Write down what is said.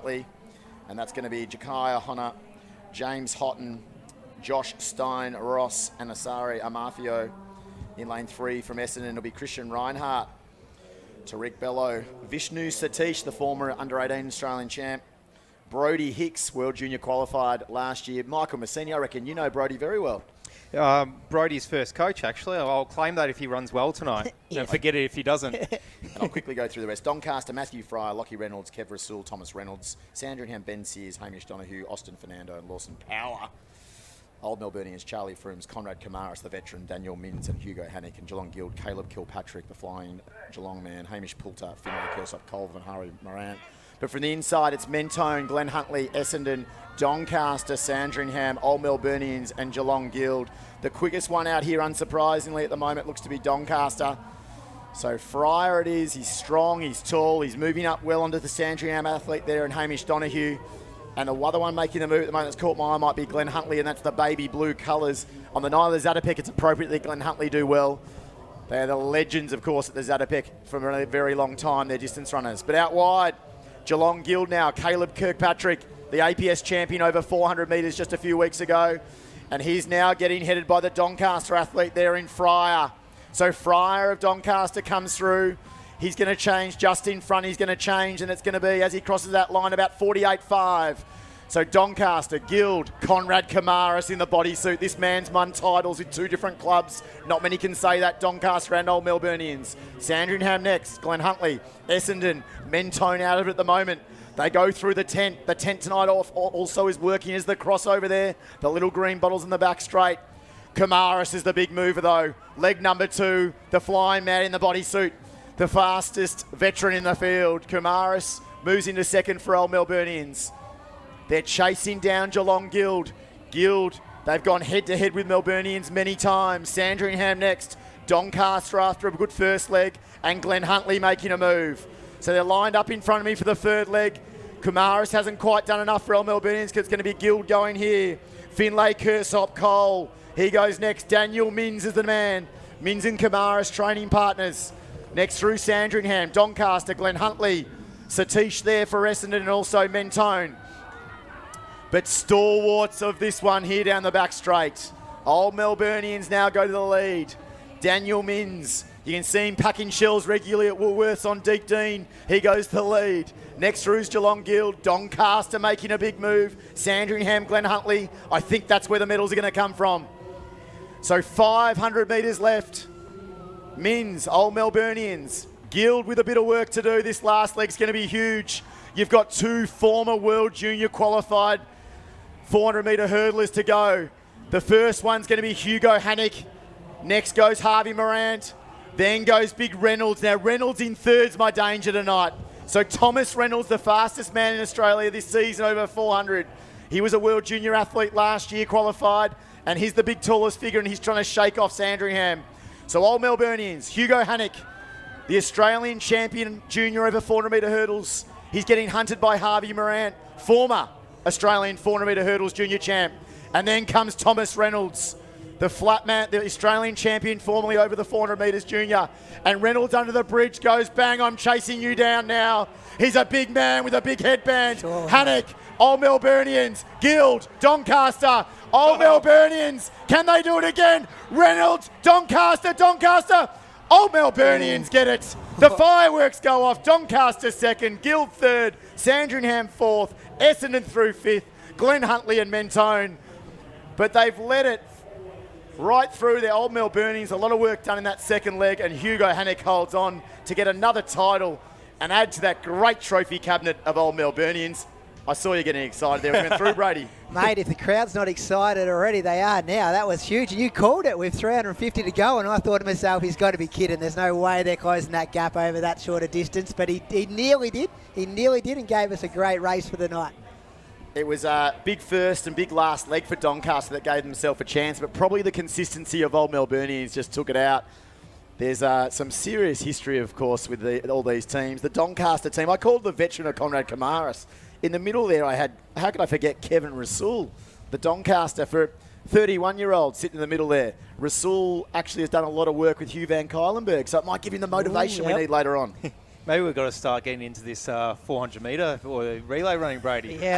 Huntley. And that's going to be Jakaya Honna, James Houghton, Josh Stein, Ross, and Asari Amarthio. In lane 3 from Essendon, it'll be Christian Reinhardt, Tariq Bello, Vishnu Satish, the former under-18 Australian champ, Brody Hicks, World Junior qualified last year. Michael Messini, I reckon you know Brody very well. Brody's first coach, actually. I'll claim that if he runs well tonight. And forget it if he doesn't. And I'll quickly go through the rest. Doncaster, Matthew Fryer, Lockie Reynolds, Kev Rasul, Thomas Reynolds, Sandringham, Ben Sears, Hamish Donahue, Austin Fernando, and Lawson Power. Old Melburnians, Charlie Frooms, Conrad Kamaris, the veteran, Daniel Minns and Hugo Hannick, and Geelong Guild, Caleb Kilpatrick, the flying Geelong man, Hamish Poulter, Finlay Kersop, Colvin, Harry Morant. But from the inside, it's Mentone, Glenn Huntley, Essendon, Doncaster, Sandringham, Old Melburnians, and Geelong Guild. The quickest one out here, unsurprisingly, at the moment looks to be Doncaster. So Fryer it is. He's strong, he's tall, he's moving up well onto the Sandringham athlete there, and Hamish Donahue. And the other one making the move at the moment that's caught my eye might be Glenn Huntley, and that's the baby blue colours. On the night of the Zatopek, it's appropriate that Glenn Huntley do well. They are the legends, of course, at the Zatopek for a very long time. They're distance runners. But out wide, Geelong Guild now. Caleb Kirkpatrick, the APS champion over 400 metres just a few weeks ago. And he's now getting headed by the Doncaster athlete there in Fryer. So Fryer of Doncaster comes through. He's going to change just in front. He's going to change, and it's going to be, as he crosses that line, about 48.5. So Doncaster, Guild, Conrad Kamaris in the bodysuit. This man's won titles in 2 different clubs. Not many can say that. Doncaster and Old Melburnians. Sandringham next. Glenn Huntley, Essendon, Mentone out of it at the moment. They go through the tent. The tent tonight also is working as the crossover there. The little green bottles in the back straight. Kamaris is the big mover though. Leg number 2, the flying man in the bodysuit. The fastest veteran in the field. Kamaris moves into second for Old Melburnians. They're chasing down Geelong Guild. Guild, they've gone head-to-head with Melburnians many times. Sandringham next. Doncaster after a good first leg. And Glenn Huntley making a move. So they're lined up in front of me for the third leg. Kamaris hasn't quite done enough for Old Melburnians because it's going to be Guild going here. Finlay, Kersop, Cole. He goes next. Daniel Minns is the man. Minns and Kamaris training partners. Next through Sandringham, Doncaster, Glenn Huntley, Satish there for Essendon and also Mentone. But stalwarts of this one here down the back straight. Old Melburnians now go to the lead. Daniel Minns, you can see him packing shells regularly at Woolworths on Deep Dean. He goes to the lead. Next through is Geelong Guild, Doncaster making a big move. Sandringham, Glenn Huntley, I think that's where the medals are going to come from. So 500 metres left. Minns, Old Melburnians, Guild with a bit of work to do. This last leg's going to be huge. You've got 2 former World Junior qualified 400-metre hurdlers to go. The first one's going to be Hugo Hannick. Next goes Harvey Morant. Then goes Big Reynolds. Now Reynolds in third's my danger tonight. So Thomas Reynolds, the fastest man in Australia this season over 400. He was a World Junior athlete last year, qualified, and he's the big tallest figure, and he's trying to shake off Sandringham. So Old Melburnians, Hugo Hannick, the Australian champion junior over 400-metre hurdles. He's getting hunted by Harvey Morant, former Australian 400-metre hurdles junior champ. And then comes Thomas Reynolds, the flat man, the Australian champion formerly over the 400 metres junior. And Reynolds under the bridge goes, bang, I'm chasing you down now. He's a big man with a big headband. Sure. Hannick, Old Melburnians, Guild, Doncaster, Old Melburnians. Can they do it again? Reynolds, Doncaster, Old Melburnians get it. The fireworks go off. Doncaster second, Guild third, Sandringham fourth, Essendon through fifth, Glenn Huntley and Mentone. But they've led it right through their Old Melburnians. A lot of work done in that second leg, and Hugo Hannick holds on to get another title and add to that great trophy cabinet of Old Melburnians. I saw you getting excited there. We went through, Brady. Mate, if the crowd's not excited already, they are now. That was huge. And you called it with 350 to go, and I thought to myself, he's got to be kidding. There's no way they're closing that gap over that short a distance. But he nearly did. He nearly did and gave us a great race for the night. It was a big first and big last leg for Doncaster that gave themselves a chance, but probably the consistency of Old Melburnians just took it out. There's some serious history, of course, with all these teams. The Doncaster team, I called the veteran of Conrad Kamaris. In the middle there, I had, how could I forget Kevin Rasul, the Doncaster for 31-year-old sitting in the middle there. Rasul actually has done a lot of work with Hugh Van Cuylenberg, so it might give him the motivation we need later on. Maybe we've got to start getting into this 400 metre or relay running, Brady. Yeah.